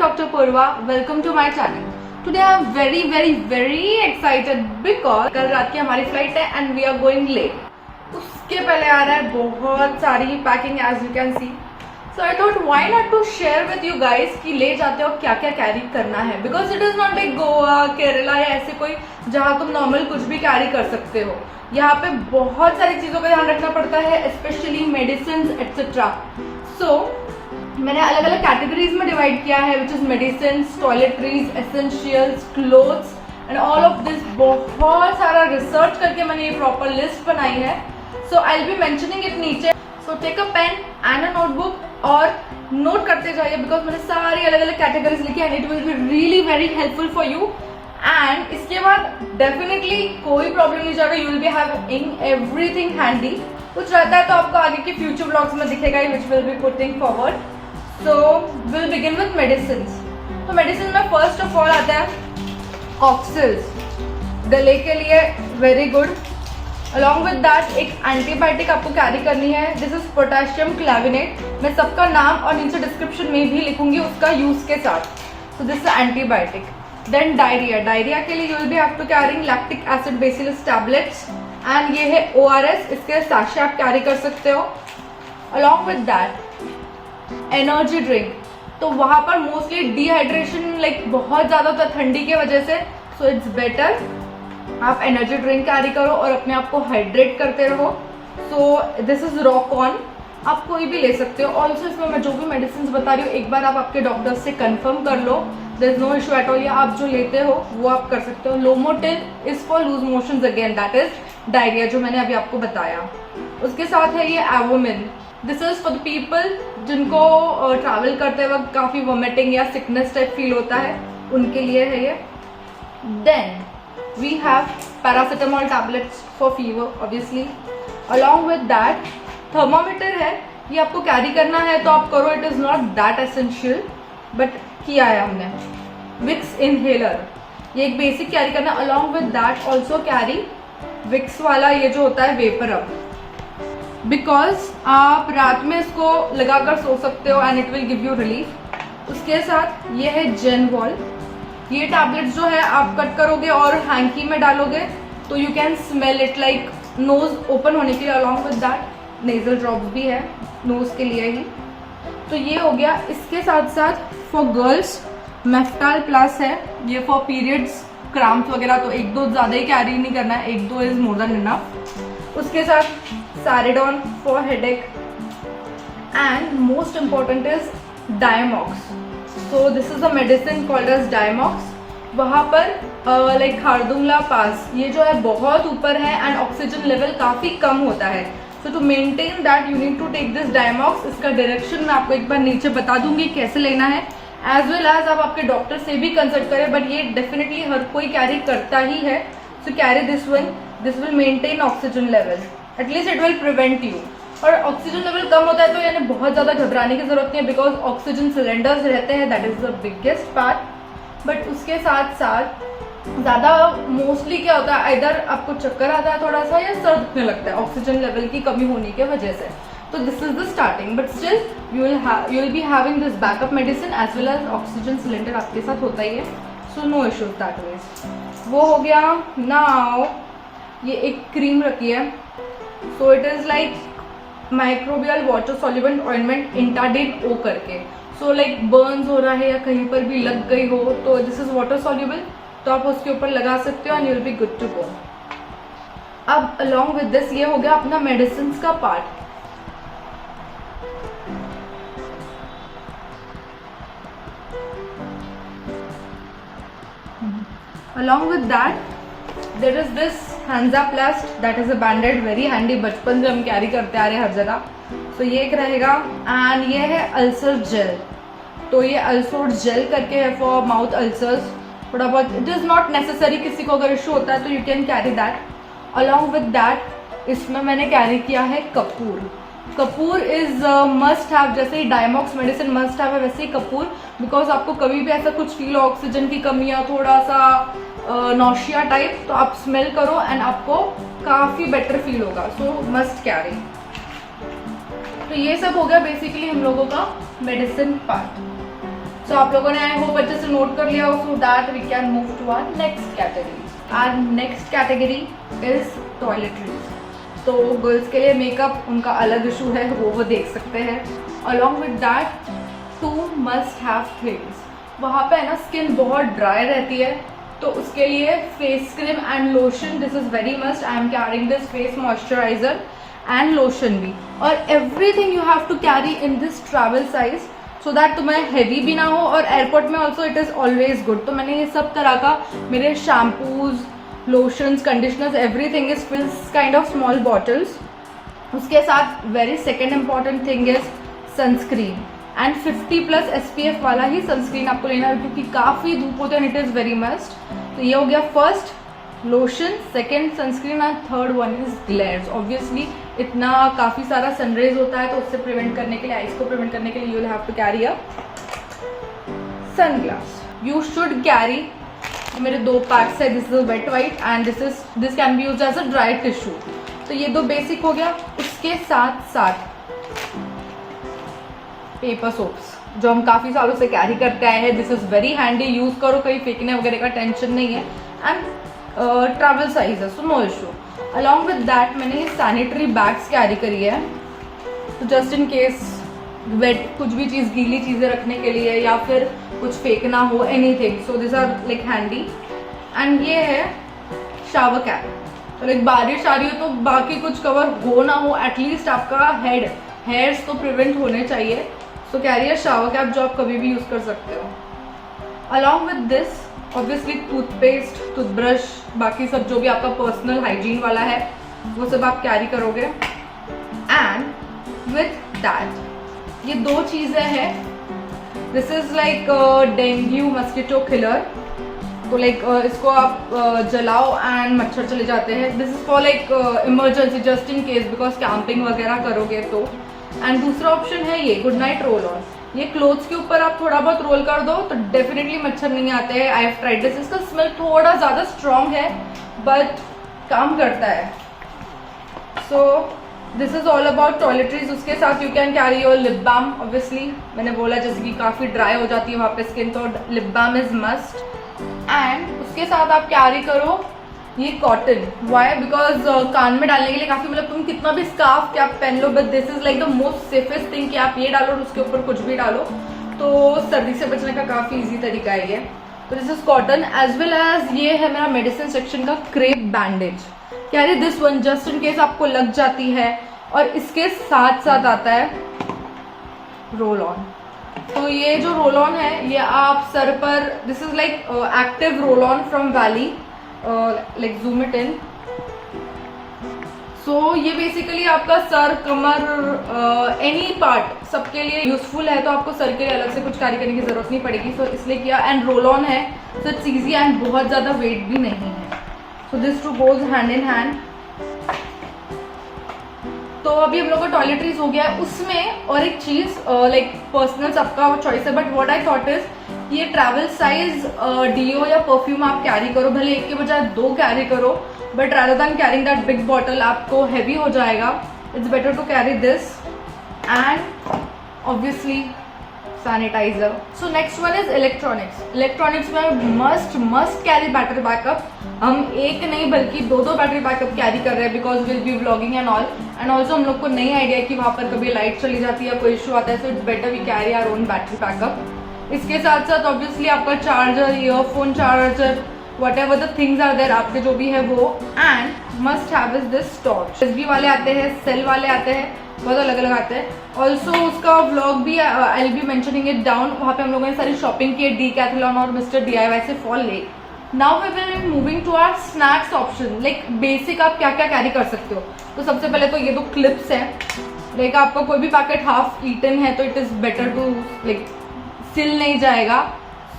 Dr. Purva. Welcome to my channel. Today I am very excited because कल रात की हमारी फ्लाइट है and we are going late. उसके पहले आ रहा है बहुत सारी packing as you can see. So I thought why not to share with you guys कि ले जाते हो क्या क्या कैरी करना है, because it is not like Goa, Kerala या ऐसे कोई जहाँ तुम नॉर्मल कुछ भी कैरी कर सकते हो. यहाँ पे बहुत सारी चीज़ों का ध्यान रखना पड़ता है, स्पेशली मेडिसिन एक्सेट्रा. सो मैंने अलग अलग कैटेगरीज में डिवाइड किया है, which is medicine, toiletries, essentials, clothes and all of this. बहुत सारा रिसर्च करके मैंने ये प्रॉपर लिस्ट बनाई है. So I will be mentioning it नीचे. So take a pen and a notebook और नोट करते जाइए, बिकॉज मैंने सारी अलग अलग कैटेगरीज लिखी है and it will be really very helpful for you. And इसके बाद डेफिनेटली कोई प्रॉब्लम नहीं जाएगा. You will be having everything handy. कुछ रहता है तो आपको आगे के फ्यूचर ब्लॉग्स में दिखेगा, which will be putting forward. So will begin with medicine. तो मेडिसिन में फर्स्ट ऑफ ऑल आता है ऑक्सिल्स, गले के लिए very good. Along with that एक एंटीबायोटिक आपको कैरी करनी है. This is potassium clavulanate. मैं सबका नाम और नीचे डिस्क्रिप्शन में भी लिखूंगी उसका यूज के साथ. So this is antibiotic. Then diarrhoea. Diarrhoea के लिए you will be have to carrying lactic acid bacillus tablets and ये है ORS. इसके सैशे आप कैरी कर सकते हो. Along with that energy drink. तो वहाँ पर मोस्टली डिहाइड्रेशन लाइक बहुत ज़्यादा होता है ठंडी की वजह से. सो इट्स बेटर आप एनर्जी ड्रिंक कैरी करो और अपने आप को हाइड्रेट करते रहो. सो दिस इज रॉकॉन. आप कोई भी ले सकते हो. ऑल्सो इसमें मैं जो भी मेडिसिन बता रही हूँ एक बार आप आपके डॉक्टर से कंफर्म कर लो. There is no issue at all. या आप जो लेते हो वो आप कर सकते हो. Lomotil is for loose motions again, that is diarrhoea जो मैंने अभी आपको बताया. उसके साथ है ये Avomine. This is for the people जिनको ट्रैवल करते वक्त काफ़ी वॉमिटिंग या सिकनेस टाइप फील होता है, उनके लिए है ये. Then we have paracetamol tablets for fever obviously. Along with that thermometer है, ये आपको कैरी करना है तो आप करो. It is not that essential but किया है हमने. विक्स इनहेलर, ये एक बेसिक कैरी करना. Along with that also carry Vicks वाला ये जो होता है वेपर अप, बिकॉज आप रात में इसको लगाकर सो सकते हो and it will give you relief. उसके साथ ये है जेनवॉल. ये टैबलेट जो है आप कट करोगे और हैंकी में डालोगे तो you can smell it like nose open होने के लिए. Along with that nasal drops भी है नोज के लिए ही. तो ये हो गया. इसके साथ साथ फॉर गर्ल्स मेफ्टाल प्लस है, ये फॉर पीरियड्स क्रैम्प्स वगैरह. तो एक दो ज़्यादा ही कैरी नहीं करना है, एक दो इज मोर देन इनफ. उसके साथ Saridon for headache and most important is Diamox. So this is a medicine called as Diamox. वहाँ पर लाइक खारदुंगला पास ये जो है बहुत ऊपर है एंड ऑक्सीजन लेवल काफ़ी कम होता है. So to maintain that you need to take this Diamox. इसका डायरेक्शन मैं आपको एक बार नीचे बता दूंगी कैसे लेना है, एज वेल एज आप आपके डॉक्टर से भी कंसल्ट करें. बट ये डेफिनेटली हर कोई कैरी करता ही है. So carry this one. This will maintain oxygen level, at least it will prevent you. और ऑक्सीजन लेवल कम होता है तो यानी बहुत ज़्यादा घबराने की जरूरत नहीं है, बिकॉज ऑक्सीजन सिलेंडर्स रहते हैं, that is the biggest part. But उसके साथ साथ ज़्यादा मोस्टली क्या होता है, इधर आपको चक्कर आता है थोड़ा सा या सर दुखने लगता है ऑक्सीजन लेवल की कमी होने की वजह से. तो this is the starting. But still you will be having this backup medicine as well as oxygen cylinder आपके साथ होता ही है. So no issues that ways. वो हो गया. नाउ ये एक क्रीम रखी है. So it is like microbial water soluble ointment इंटाडिन ओ करके. सो लाइक बर्न्स हो रहा है या कहीं पर भी लग गई हो तो दिस इज वाटर सॉल्युबल, तो आप उसके ऊपर लगा सकते हो and you will be good to go. अब अलॉन्ग विद दिस ये हो गया अपना मेडिसिन का part. Along with that there is this Hansaplast, that is a bandaid, very handy. बचपन से हम कैरी करते आ रहे हैं हर जगह. सो ये एक रहेगा. एंड ये है अल्सर जेल. तो ये अल्सोर जेल करके है फॉर माउथ अल्सर्स. थोड़ा बहुत इट इज़ नॉट नेसेसरी, किसी को अगर इशू होता है तो you can carry that. Along with that इसमें मैंने कैरी किया है Kapoor. Kapoor is must have. जैसे ही डायमॉक्स मेडिसिन मस्ट हैव है वैसे ही कपूर, बिकॉज आपको कभी भी ऐसा कुछ फील हो ऑक्सीजन की कमी या थोड़ा सा नौशिया टाइप, तो आप स्मेल करो एंड आपको काफ़ी बेटर फील होगा. सो मस्ट कैरी. तो ये सब हो गया बेसिकली हम लोगों का मेडिसिन पार्ट. सो आप लोगों ने आई होप अच्छे से नोट कर लिया हो, so that we can move to our next category. Our next category is toiletries. तो गर्ल्स के लिए मेकअप उनका अलग इशू है, वो देख सकते हैं। Along with that 2 must have things. वहाँ पे है ना स्किन बहुत ड्राई रहती है, तो उसके लिए face cream and lotion, this is very must. I am carrying this face moisturiser and lotion भी, और everything you have to carry in this travel size so that तुम्हें हैवी भी ना हो, और एयरपोर्ट में also it is always good. तो मैंने ये सब तरह का, मेरे shampoos, lotions, conditioners, everything is this kind of small bottles. उसके साथ very second important thing is sunscreen, and 50+ SPF वाला ही सनस्क्रीन आपको लेना है, क्योंकि काफ़ी धूप होते हैं, इट इज़ वेरी मस्ट। तो ये हो गया first lotion, second sunscreen, and third one is ग्लेयर्स। Obviously इतना काफ़ी सारा सनरेज होता है, तो उससे प्रिवेंट करने के लिए, आइस को प्रिवेंट करने के लिए you will have to carry a sunglass. You should carry, मेरे 2 पैक्स है, this is wet wipe and this can be use as a dry tissue. तो ये 2 बेसिक हो गया। उसके साथ साथ पेपर सोप्स, जो हम काफ़ी सालों से कैरी करते आए हैं, this is very handy, use करो, कहीं फेंकने वगैरह का टेंशन नहीं है, एंड ट्रैवल साइज है, so no issue. Along with that मैंने ये सैनिटरी बैग्स कैरी करी है, तो जस्ट इन केस वेट, कुछ भी चीज़, गीली चीज़ें रखने के लिए या फिर कुछ फेंकना हो, anything, so this are like handy. And ये है शावर कैप, तो लाइक बारिश आ रही हो तो बाकी कुछ कवर हो ना हो, एटलीस्ट आपका हेयर्स तो प्रिवेंट होने चाहिए, सो कैरी अ शावर कैप, जो आप कभी भी यूज़ कर सकते हो। Along with this obviously toothpaste, toothbrush, बाकी सब जो भी आपका पर्सनल हाइजीन वाला है वो सब आप कैरी करोगे। एंड विद दैट ये 2 चीज़ें हैं, this is like dengue mosquito killer, तो लाइक इसको आप जलाओ एंड मच्छर चले जाते हैं। This is for like emergency, just in case, because camping वगैरह करोगे तो। एंड दूसरा ऑप्शन है ये गुड नाइट रोल ऑन। ये क्लोथ्स के ऊपर आप थोड़ा बहुत रोल कर दो तो डेफिनेटली मच्छर नहीं आते हैं। आई हैव ट्राइड दिस, इसका स्मेल थोड़ा ज़्यादा स्ट्रॉन्ग है बट काम करता है। So this is all about toiletries. उसके साथ you can carry your lip balm, obviously मैंने बोला जैसे कि काफ़ी ड्राई हो जाती है वहाँ पे स्किन, तो lip balm is must. And उसके साथ आप कैरी करो ये कॉटन, वाई, बिकॉज कान में डालने के लिए काफ़ी, मतलब तुम कितना भी स्कार्फ कैप पहन लो, but this is like the most safest thing कि आप ये डालो और उसके ऊपर कुछ भी डालो, तो सर्दी से बचने का काफ़ी इजी तरीका है ये। तो this is cotton, as well as ये है मेरा मेडिसिन सेक्शन का crepe bandage. Carry this one just in case आपको लग जाती है। और इसके साथ साथ आता है रोल ऑन। तो ये जो रोल ऑन है ये आप सर पर, this is like active roll on from valley, like zoom it in. So ये बेसिकली आपका सर, कमर, एनी पार्ट सबके लिए यूजफुल है, तो आपको सर के लिए अलग से कुछ कैरी करने की जरूरत नहीं पड़ेगी, सो इसलिए किया। एंड रोल ऑन है, सो इट्स ईजी एंड बहुत ज़्यादा वेट भी नहीं है, so this two goes hand in hand. तो अभी हम लोग का टॉयलेटरीज हो गया है। उसमें और एक चीज़, लाइक पर्सनल सबका चॉइस है, but what I thought is ये ट्रैवल साइज डीओ या परफ्यूम आप कैरी करो, भले एक के बजाय 2 कैरी करो, but rather than carrying that big bottle आपको हैवी हो जाएगा, it's better to carry this. And obviously sanitiser. So next one is electronics. Electronics में मस्ट कैरी बैटरी बैकअप। हम एक नहीं बल्कि 2 बैटरी बैकअप कैरी कर रहे हैं, because will be vlogging and all. And also हम लोग को नहीं आइडिया कि वहाँ पर कभी लाइट चली जाती है या कोई इशू आता है, so it's better we carry our own battery backup. इसके साथ साथ ऑब्वियसली आपका charger, earphone charger, whatever the things are there, आपके जो भी है वो। And must have is this torch. USB वाले आते हैं, सेल वाले आते हैं, बहुत अलग अलग आते हैं। ऑल्सो उसका व्लॉग भी आई will be mentioning it down, वहाँ पे हम लोगों ने सारी शॉपिंग की है डीकैथलॉन और मिस्टर DIY से फॉल लेक। Now we will be moving to our snacks option, like basic आप क्या क्या कैरी कर सकते हो। तो सबसे पहले तो ये 2 क्लिप्स हैं, लाइक आपका कोई भी पैकेट हाफ ईटन है तो it is better to, like सिल नहीं जाएगा,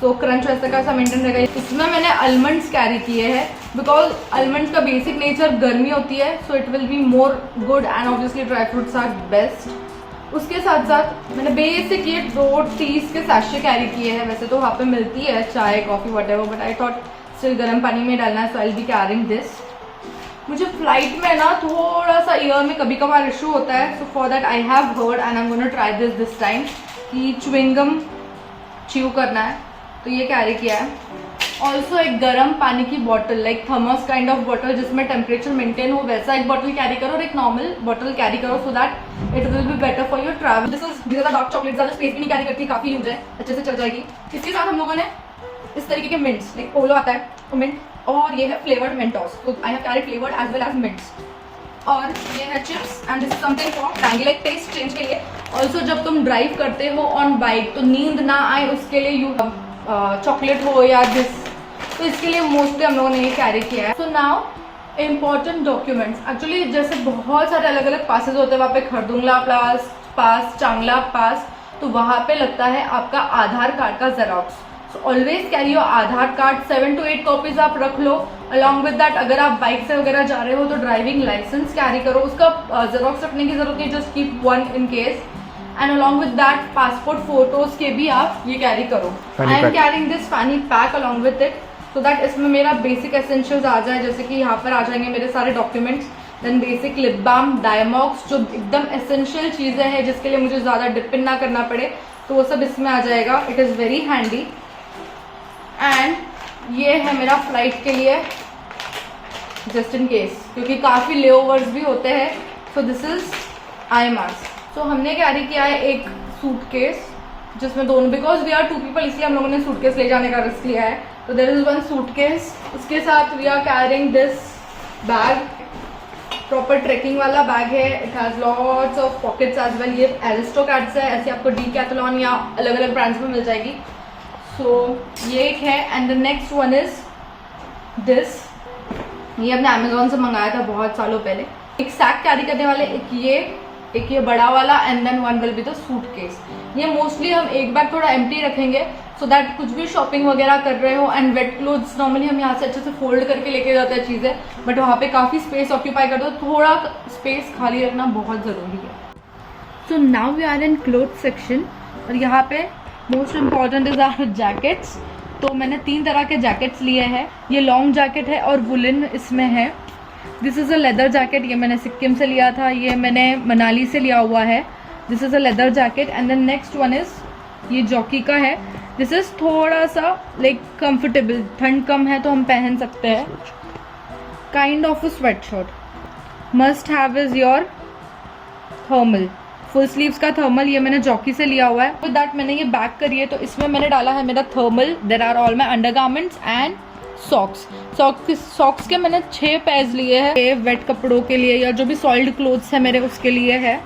सो क्रंच वैसा का सा मेंटेन रहेगा। इसमें मैंने आलमंड्स कैरी किए हैं, बिकॉज आलमंड्स का बेसिक नेचर गर्मी होती है, so it will be more good, and obviously dry fruits are best. उसके साथ साथ मैंने बेसिक ये 2 टीज के सैशे कैरी किए हैं। वैसे तो वहाँ पे मिलती है चाय, coffee, whatever, but I thought still गर्म पानी में डालना है, so I will be carrying this. मुझे फ्लाइट में ना थोड़ा सा ईयर में कभी कभार इशू होता है, so for that I have heard and I am gonna try this time कि च्युइंगम च्यू करना है तो ये कैरी किया है। ऑल्सो एक गर्म पानी की bottle, like thermos kind of bottle जिसमें टेम्परेचर मेंटेन हो, वैसा एक बॉटल कैरी करो और एक नॉर्मल बॉटल कैरी करो, so that it will be better for your travel. This is dark chocolate, ज़्यादा स्पेस भी नहीं कैरी करती, काफ़ी यूज है, अच्छे से चल जाएगी। इसके साथ हम लोगों ने इस तरीके के मिंट्स, लाइक पोलो आता है तो मिंट, और ये है फ्लेवर्ड मेंटोस, तो I have carried flavoured as well as mints. और ये है chips and this is something for tangy, like taste change के लिए। ऑल्सो जब तुम ड्राइव करते हो ऑन बाइक तो नींद ना आए उसके लिए यू चॉकलेट हो या दिस, तो इसके लिए मोस्टली हम लोगों ने ये कैरी किया है। So now important documents, actually जैसे बहुत सारे अलग अलग पासेज होते हैं, वहाँ पे खरदुंगला पास, चांगला पास, तो वहाँ पे लगता है आपका आधार कार्ड का xerox. So always carry your Aadhaar card, 7 to 8 copies आप रख लो। अलॉन्ग विद दैट अगर आप बाइक से वगैरह जा रहे हो तो ड्राइविंग लाइसेंस कैरी करो, उसका जेरोक्स रखने की जरूरत नहीं, just keep one in case. And along with that passport photos के भी आप ये कैरी करो। I am carrying this fanny pack along with it, so that इसमें मेरा बेसिक एसेंशियल्स आ जाए, जैसे कि यहाँ पर आ जाएंगे मेरे सारे documents, then basic lip balm, Diamox, जो एकदम एसेंशियल चीज़ें हैं जिसके लिए मुझे ज़्यादा डिपेंड ना करना पड़े, तो वो सब इसमें आ जाएगा। It is very handy. And ये है मेरा फ्लाइट के लिए जस्ट इन केस, क्योंकि काफ़ी लेओवर्स भी होते हैं। So this is eye mask. So हमने कैरी किया है एक सूटकेस जिसमें दोनों, बिकॉज वी आर 2 people, इसलिए हम लोगों ने सूटकेस ले जाने का रिस्क लिया है। तो देयर इज वन सूटकेस, उसके साथ we are carrying this bag, proper trekking वाला बैग है। It has lots of pockets as well. ये एरिस्टोकैट से, ऐसे आपको डीकैथलॉन या अलग अलग ब्रांड्स में मिल जाएगी। सो ये एक है। And the next one is this, ये हमने अमेजोन से मंगाया था बहुत सालों पहले। एक सैक कैरी करने वाले, एक ये बड़ा वाला, and then one will be the suitcase. ये मोस्टली हम एक बार थोड़ा एम्प्टी रखेंगे सो दैट कुछ भी शॉपिंग वगैरह कर रहे हो। एंड वेट क्लोथ्स नॉर्मली हम यहाँ से अच्छे से फोल्ड करके लेके जाते हैं चीज़ें, बट वहाँ पे काफ़ी स्पेस ऑक्यूपाई करते हो, थोड़ा स्पेस खाली रखना बहुत ज़रूरी है। So now we are in cloth section, और यहाँ पे most important is our jackets. तो मैंने 3 तरह के जैकेट्स लिए हैं। ये लॉन्ग जैकेट है और वुलन इसमें है। This is a leather jacket, ये मैंने सिक्किम से लिया था, ये मैंने मनाली से लिया हुआ है। This is a leather jacket. And then next one is ये जॉकी का है। दिस इज़ थोड़ा सा लाइक कंफर्टेबल, ठंड कम है तो हम पहन सकते हैं, kind of a sweat shirt. Must have is your thermal, full sleeves का थर्मल, ये मैंने जॉकी से लिया हुआ है। विद दैट मैंने ये बैग करी है, तो इसमें मैंने डाला है मेरा thermal. There are all my undergarments and socks के मैंने 6 पेयर्स लिए हैं, वेट कपड़ों के लिए या जो भी सॉइल्ड क्लोथ्स है मेरे उसके लिए है।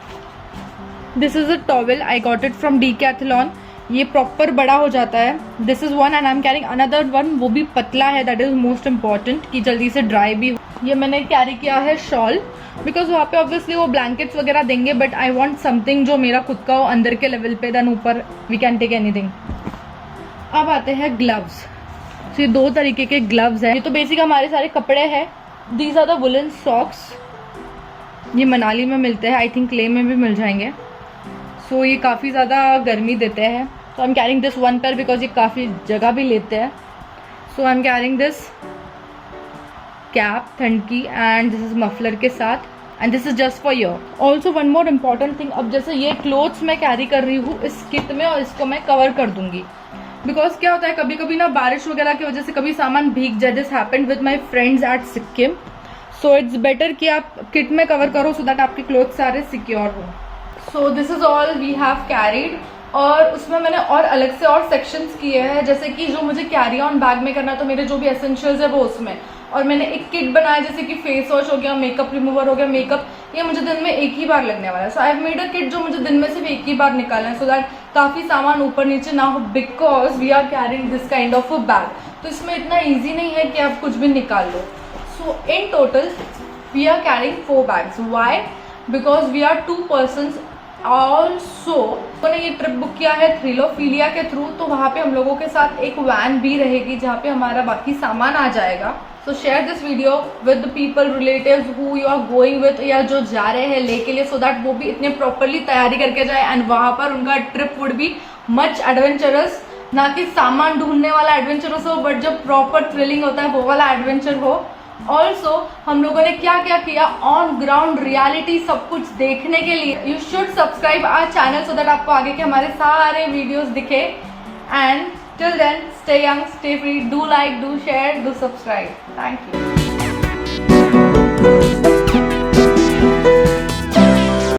This is a towel, I got it from Decathlon, ये प्रॉपर बड़ा हो जाता है। This is one and I am carrying another one, वो भी पतला है, दैट इज मोस्ट इम्पॉर्टेंट कि जल्दी से ड्राई भी। ये मैंने कैरी किया है शॉल, बिकॉज वहाँ पे ऑब्वियसली वो ब्लैंकेट्स वगैरह देंगे, बट आई वॉन्ट समथिंग जो मेरा खुद का हो अंदर के लेवल पे, देन ऊपर वी कैन टेक एनीथिंग। अब आते हैं ग्लव्स। तो ये 2 तरीके के ग्लव्स हैं। ये तो बेसिक हमारे सारे कपड़े हैं। These are the woollen socks, ये मनाली में मिलते हैं, आई थिंक ले में भी मिल जाएंगे। सो ये काफ़ी ज़्यादा गर्मी देते हैं, तो I am carrying this one pair because ये काफ़ी जगह भी लेते हैं। So I am carrying this cap ठंड की, एंड दिस इज मफलर के साथ, and this is just for ear. Also one more important thing, अब जैसे ये क्लोथ्स मैं कैरी कर रही हूँ इस किट में, और इसको मैं कवर कर दूंगी, बिकॉज क्या होता है कभी कभी ना बारिश वगैरह की वजह से कभी सामान भीग जाए। This happened with my friends at Sikkim, so it's better कि आप किट में कवर करो सो दैट आपके क्लोथ सारे सिक्योर हो। So this is all we have carried, और उसमें मैंने और अलग से और सेक्शंस किए हैं, जैसे कि जो मुझे कैरी ऑन बैग में करना है तो मेरे जो भी एसेंशियल्स है वो उसमें, और मैंने एक किट बनाया जैसे कि फेस वॉश हो गया, मेकअप रिमूवर हो गया, मेकअप ये मुझे दिन में एक ही बार लगने वाला है। So I have made a kit जो मुझे दिन में सिर्फ एक ही बार निकालना है, सो दैट काफ़ी सामान ऊपर नीचे ना हो, because we are carrying this kind of a bag. तो इसमें इतना ईजी नहीं है कि आप कुछ भी निकाल लो। So in total we are carrying 4 bags। Why? Because we are 2 persons। Also मैंने ये ट्रिप बुक किया है थ्रिलोफिलिया के थ्रू, तो वहाँ पे हम लोगों के साथ एक वैन भी रहेगी जहाँ पे हमारा बाकी सामान आ जाएगा। So share this video with the people relatives who you are going with, या जो जा रहे हैं ले के लिए, सो दैट वो भी इतने प्रॉपरली तैयारी करके जाए एंड वहाँ पर उनका trip would be much adventurous, ना कि सामान ढूंढने वाला एडवेंचरस हो, बट जब प्रॉपर थ्रिलिंग होता है वो वाला एडवेंचर हो। ऑल्सो हम लोगों ने क्या क्या किया ऑन ग्राउंड रियलिटी सब कुछ देखने के लिए you should subscribe our channel so that आपको आगे के हमारे सारे वीडियोस दिखे। And till then, stay young, stay free, do like, do share, do subscribe. Thank you.